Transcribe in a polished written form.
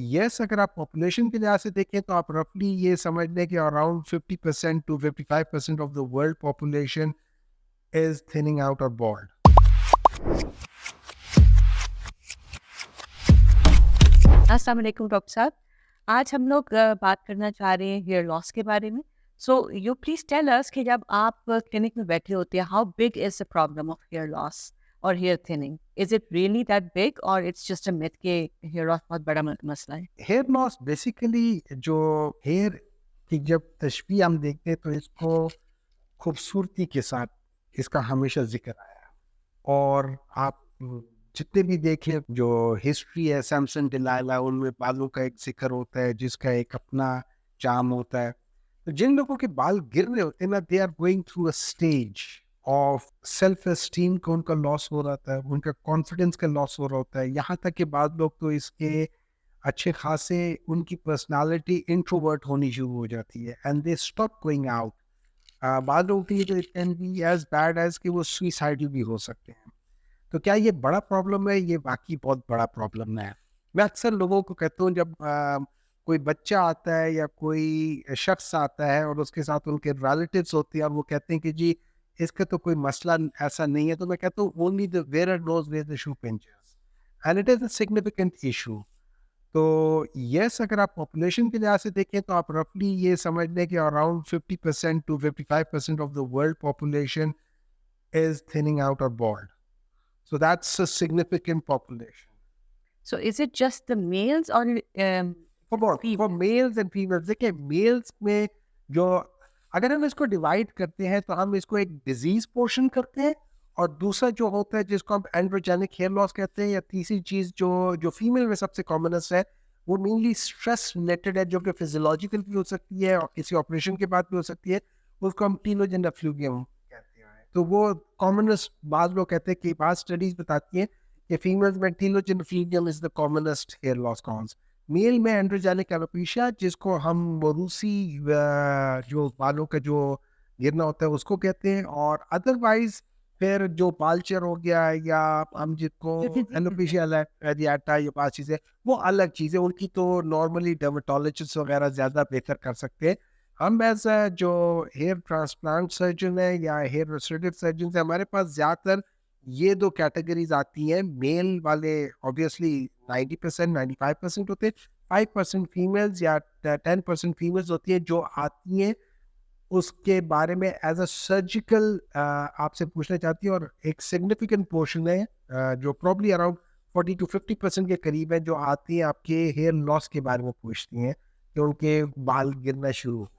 یس اگر آپ پاپولیشن کے لحاظ سے دیکھیں تو آپ رفلی یہ سمجھ لیں کہ around 50% to 55% of the world population is thinning out اور بالڈ. السلام علیکم ڈاکٹر صاحب. آج ہم لوگ بات کرنا چاہ رہے ہیں ہیئر لاس کے بارے میں. So you please tell us کہ جب آپ کلینک میں بیٹھے ہوتے ہیں how big is the problem of hair loss اور hair thinning. Is it really that big اور اٹس جسٹ اے میتھ کہ ہیئر لاس بہت بڑا مسئلہ ہے؟ ہیئر لاس بیسیکلی جو ہیئر کی جب تشبیہ ہم دیکھتے ہیں تو اس کو خوبصورتی کے ساتھ اس کا ہمیشہ ذکر آیا. اور آپ جتنے بھی دیکھیں جو ہسٹری ہے سیمسن ڈیلائلا ان میں بالوں کا ایک ذکر ہوتا ہے جس کا ایک اپنا چام ہوتا ہے. تو جن لوگوں کے بال گر رہے ہوتے ہیں نا they are going through a stage of self esteem کا ان کا لاس ہو رہا ہے, ان کا کانفیڈینس کا لاس ہو رہا ہوتا ہے. یہاں تک کہ بعض لوگ تو اس کے اچھے خاصے ان کی پرسنالٹی انٹروورٹ ہونی شروع ہو جاتی ہے and they stop going out. بعض لوگوں کی تو it can be as bad as کہ وہ سوئسائڈل بھی ہو سکتے ہیں. تو کیا یہ بڑا پرابلم ہے؟ یہ واقعی بہت بڑا پرابلم ہے. میں اکثر لوگوں کو کہتا ہوں جب کوئی بچہ آتا ہے یا کوئی شخص آتا ہے اور اس کے ساتھ ان کے ریلیٹیوس ہوتے ہیں اور وہ کہتے ہیں کہ جی اس کا تو کوئی مسئلہ ایسا نہیں ہے, تو میں کہتا ہوں only the wearer knows where the shoe pinches and it is a significant issue. تو یس اگر آپ پاپولیشن کے لحاظ سے دیکھیں تو آپ رفلی یہ سمجھ لیں کہ around 50% to 55% of the world population is thinning out اور bald. So that's a significant population. So is it just the males اور For males and females, دیکھیں میلز میں جو اگر ہم اس کو ڈیوائڈ کرتے ہیں تو ہم اس کو ایک ڈیزیز پورشن کرتے ہیں اور دوسرا جو ہوتا ہے جس کو ہم اینڈروجینک ہیئر لاس کہتے ہیں, یا تیسری چیز جو فیمیل میں سب سے کامنسٹ ہے وہ مینلی اسٹریس ریلیٹڈ ہے جو کہ فزیولوجیکل بھی ہو سکتی ہے اور کسی آپریشن کے بعد بھی ہو سکتی ہے. اس کو ہم ٹیلوجن افلوویم کہتے ہیں. تو وہ کامنسٹ بعض لوگ کہتے ہیں کہ بعض اسٹڈیز بتاتی ہیں کہ فیمیلز میں ٹیلوجن افلوویم از دا کامنسٹ ہیئر لاس کاز. میل میں اینڈروجینک ایلوپیشیا جس کو ہم موروثی جو بالوں کا جو گرنا ہوتا ہے اس کو کہتے ہیں, اور ادروائز پھر جو بالچر ہو گیا یا ہم جس کو ایلوپیشیا ایریاٹا یہ بات چیزیں وہ الگ چیزیں, ان کی تو نارملی ڈرمٹولوجسٹ وغیرہ زیادہ بہتر کر سکتے ہیں. ہم ایز جو ہیئر ٹرانسپلانٹ سرجن ہے یا ہیئر ریسٹریٹو سرجن ہے ہمارے پاس زیادہ تر یہ دو کیٹیگریز آتی ہیں. میل والے obviously 90% 95% ہوتے ہیں, 5% فیمیلز یا 10% فیمیلز ہوتی ہیں جو آتی ہیں. اس کے بارے میں ایز اے سرجیکل آپ سے پوچھنا چاہتی ہیں, اور ایک سگنیفیکنٹ پورشن ہے جو پروبلی اراؤنڈ 40 to 50% کے قریب ہے جو آتی ہیں آپ کے ہیئر لاس کے بارے میں پوچھتی ہیں کہ ان کے بال گرنا شروع ہو.